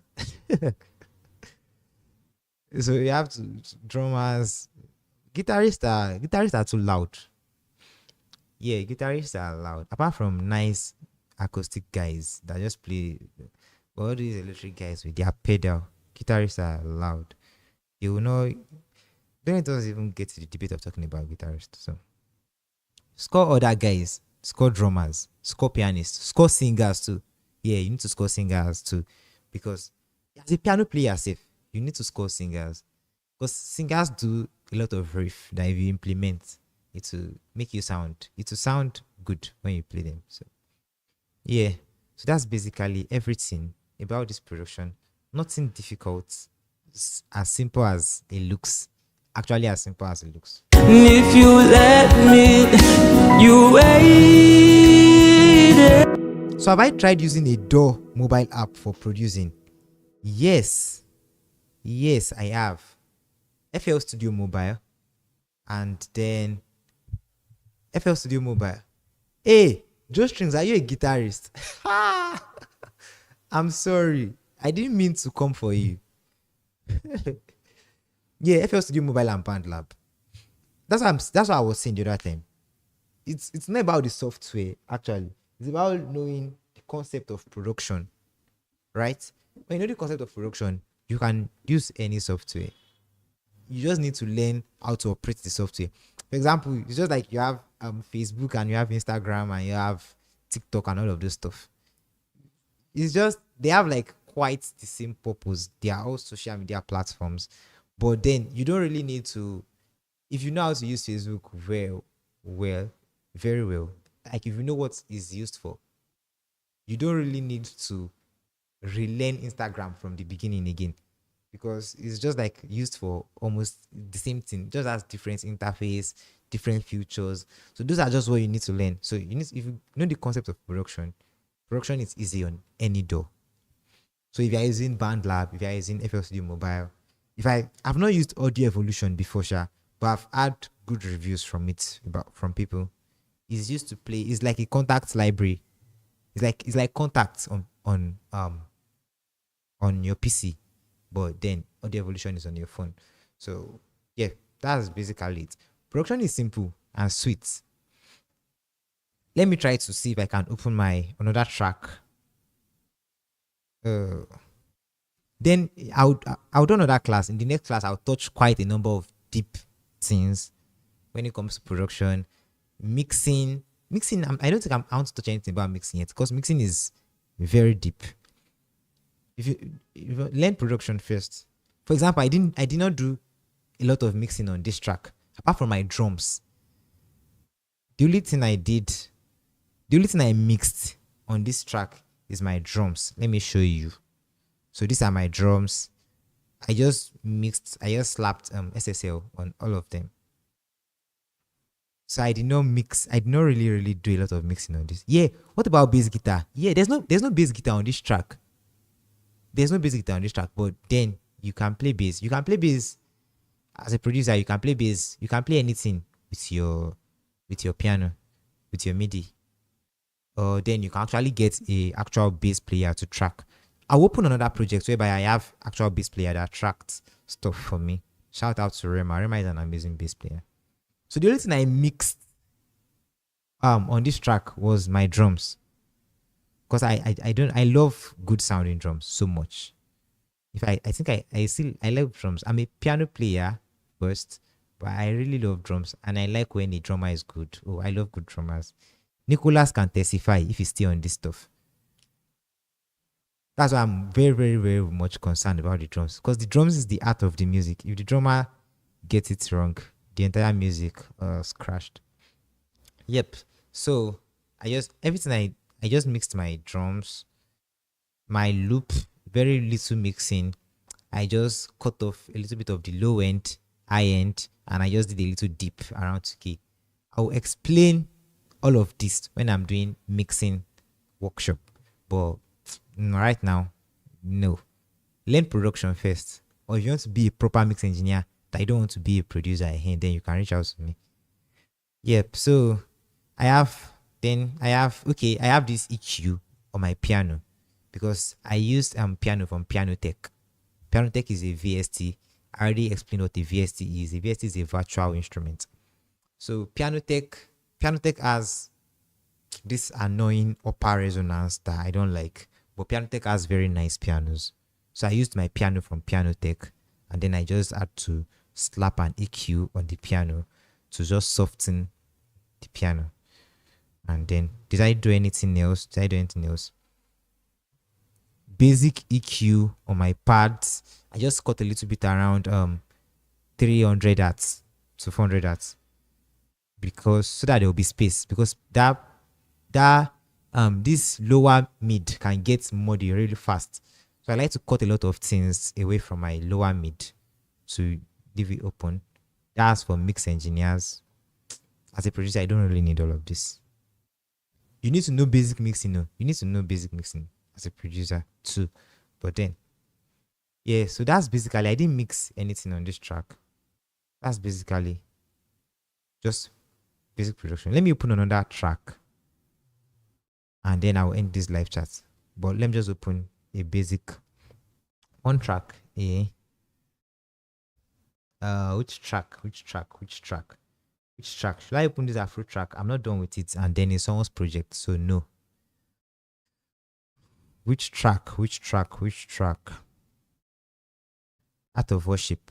So you have to drummers. Guitarists are too loud. Yeah, guitarists are loud. Apart from nice acoustic guys that just play, but all these electric guys with their pedal, guitarists are loud. You will know. Don't let us even get to the debate of talking about guitarists. So score other guys, score drummers, score pianists, score singers too. Yeah, you need to score singers too, because as a piano player safe, you need to score singers, because singers do a lot of riff that if you implement, it will make you sound good when you play them. So yeah, so that's basically everything about this production. Nothing difficult. It's as simple as it looks. Actually, as simple as it looks. If you let me, you waited. So have I tried using a DAW mobile app for producing? Yes, I have. FL Studio Mobile, and then FL Studio Mobile. Hey, Joe Strings, are you a guitarist? I'm sorry, I didn't mean to come for you. Yeah, FL Studio Mobile and BandLab. That's what I was saying the other time. it's not about the software actually. It's about knowing the concept of production, right? When you know the concept of production, you can use any software. You just need to learn how to operate the software. For example, it's just like you have Facebook and you have Instagram and you have TikTok and all of this stuff. It's just they have like quite the same purpose. They are all social media platforms, but then you don't really need to. If you know how to use Facebook very well, like if you know what is used for, you don't really need to relearn Instagram from the beginning again, because it's just like used for almost the same thing, just has different interface, different features. So those are just what you need to learn. So you need, if you know the concept of production is easy on any door. So if you're using BandLab, if you're using FL Studio Mobile, I've not used Audio Evolution before, Sha, but I've had good reviews from it from people. It's used to play. It's like a contacts library. It's like contacts on your PC, but then Audio Evolution is on your phone. So yeah, that's basically it. Production is simple and sweet. Let me try to see if I can open my another track. Then I'll do another class. In the next class, I'll touch quite a number of deep things when it comes to production, mixing. I don't think I want to touch anything about mixing yet, because mixing is very deep. If you learn production first, for example, I did not do a lot of mixing on this track apart from my drums. The only thing I mixed on this track is my drums. Let me show you. So these are my drums. I just slapped SSL on all of them. So I did not really do a lot of mixing on this. Yeah, what about bass guitar? Yeah, there's no bass guitar on this track. There's no bass guitar on this track, but then you can play bass. You can play bass as a producer. You can play bass. You can play anything with your piano, with your MIDI. Or then you can actually get a actual bass player to track. I'll open another project whereby I have actual bass player that tracks stuff for me. Shout out to Rema. Rema is an amazing bass player. So the only thing I mixed on this track was my drums, because I love good sounding drums so much. I love drums. I'm a piano player first, but I really love drums, and I like when a drummer is good. Oh, I love good drummers. Nicholas can testify if he's still on this stuff. That's why I'm very, very, very much concerned about the drums, because the drums is the art of the music. If the drummer gets it wrong, the entire music is crashed. Yep. So I just mixed my drums, my loop, very little mixing. I just cut off a little bit of the low end, high end, and I just did a little dip around 2K. I'll explain all of this when I'm doing mixing workshop, but right now, no. Learn production first, or if you want to be a proper mix engineer, that you don't want to be a producer, then you can reach out to me. Yep. So I have this EQ on my piano, because I used piano from Pianotech. Pianotech is a VST. I already explained what a VST is. A VST is a virtual instrument. So Pianotech has this annoying upper resonance that I don't like, but Pianotech has very nice pianos. So I used my piano from Pianotech, and then I just had to slap an EQ on the piano to just soften the piano. And then did I do anything else? Basic EQ on my pads. I just cut a little bit around 300 hertz to 400 hertz, because so that there will be space, because this lower mid can get muddy really fast. So I like to cut a lot of things away from my lower mid to leave it open. That's for mix engineers. As a producer, I don't really need all of this. You need to know basic mixing. No, you need to know basic mixing as a producer too. But then, yeah. So that's basically, I didn't mix anything on this track. That's basically just basic production. Let me open another track, and then I'll end this live chat. But let me just open a basic one track. Which track? Which track? Should I open this Afro track? I'm not done with it, and then it's someone's project, so no. Which track? Which track? Which track? Art of Worship.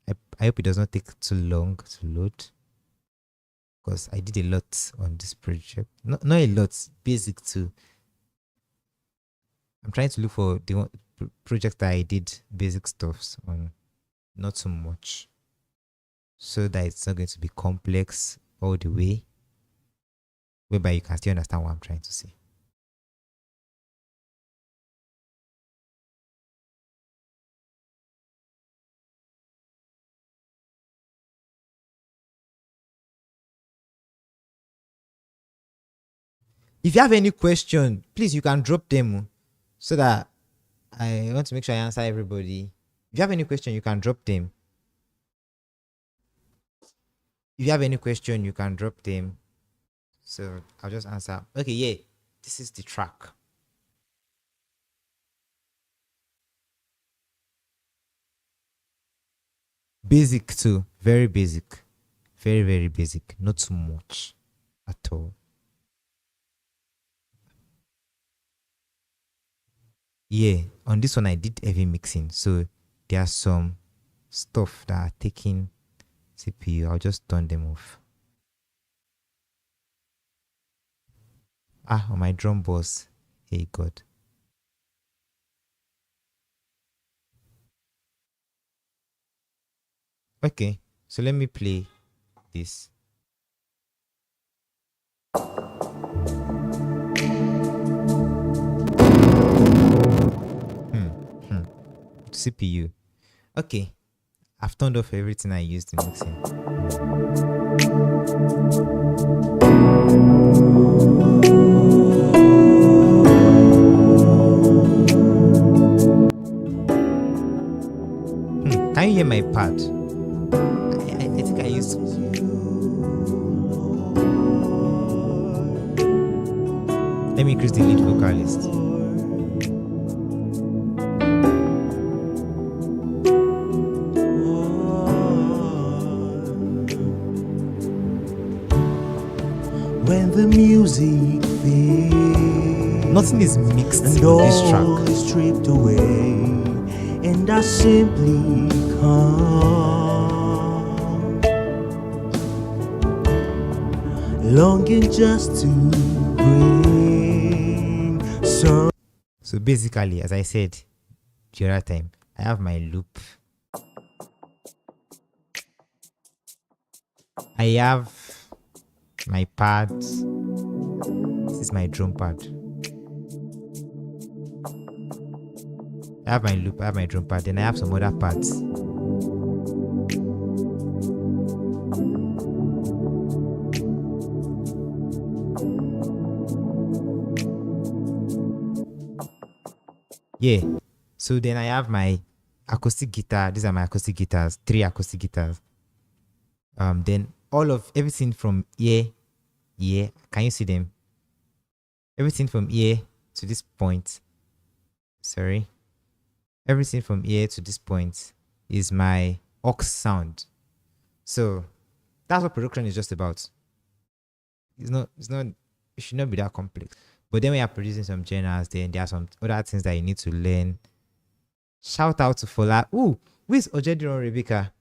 I hope it does not take too long to load, because I did a lot on this project. Not a lot, basic too. I'm trying to look for the project that I did basic stuffs on, not too much, so that it's not going to be complex all the way, whereby you can still understand what I'm trying to say. If you have any question, please, you can drop them, so that I want to make sure I answer everybody. If you have any question, you can drop them. If you have any question, you can drop them. So I'll just answer. Okay, yeah, this is the track. Basic too, very basic, very, very basic, not too much at all. Yeah, on this one I did heavy mixing, so there are some stuff that are taking CPU. I'll just turn them off. On my drum boss. Hey God. Okay, so let me play this. CPU. Okay, I've turned off everything I used in mixing. Can you hear my pad? I think I used. Let me increase the lead vocalist. When the music fades, Nothing is mixed and on this track. all is stripped away, and I simply come, longing just to bring some. So basically, as I said the other time, I have my loop. I have my pads. This is my drum pad. I have my loop, I have my drum pad, then I have some other pads. Yeah, so then I have my acoustic guitar. These are my acoustic guitars, 3 acoustic guitars. Then everything from here, can you see them? Everything from here to this point, everything from here to this point is my aux sound. So that's what production is just about. It should not be that complex. But then when you're producing some genres, then there are some other things that you need to learn. Shout out to Fola. Ooh, where's Ojediron Rebecca?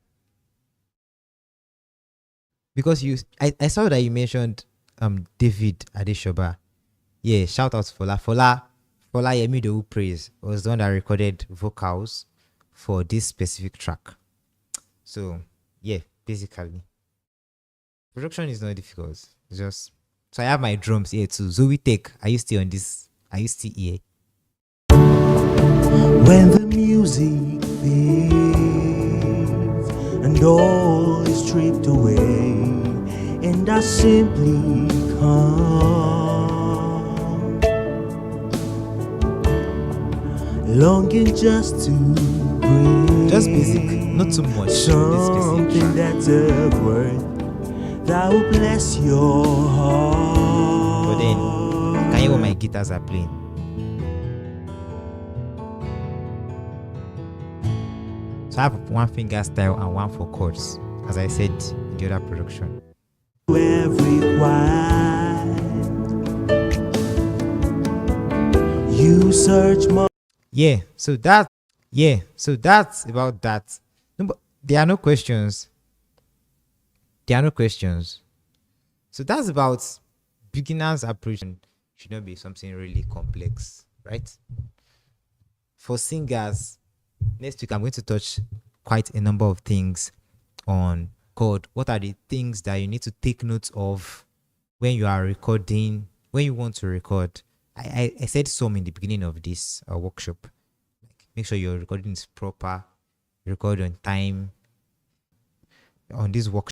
Because I saw that you mentioned David Adeshoba. Yeah, shout out to Fola. Fola Yemido Praise was the one that recorded vocals for this specific track. So yeah, basically production is not difficult. It's just, so I have my drums here too. Zoe Tech. Are you still on this? Are you still here? When the music fades and all is stripped away, and I simply come, longing just to bring Just basic, not too much. something that's of worth that will bless your heart. But then, can you hear what my guitars are playing? So I have one finger style and one for chords, as I said in the other production. wide. You search more. So that's about that. No, but there are no questions. So that's about beginners approach. Should not be something really complex, right? For singers, next week I'm going to touch quite a number of things on chord. What are the things that you need to take note of when you are recording, when you want to record? I said some in the beginning of this workshop. Like, make sure your recording is proper, record on time. On this workshop,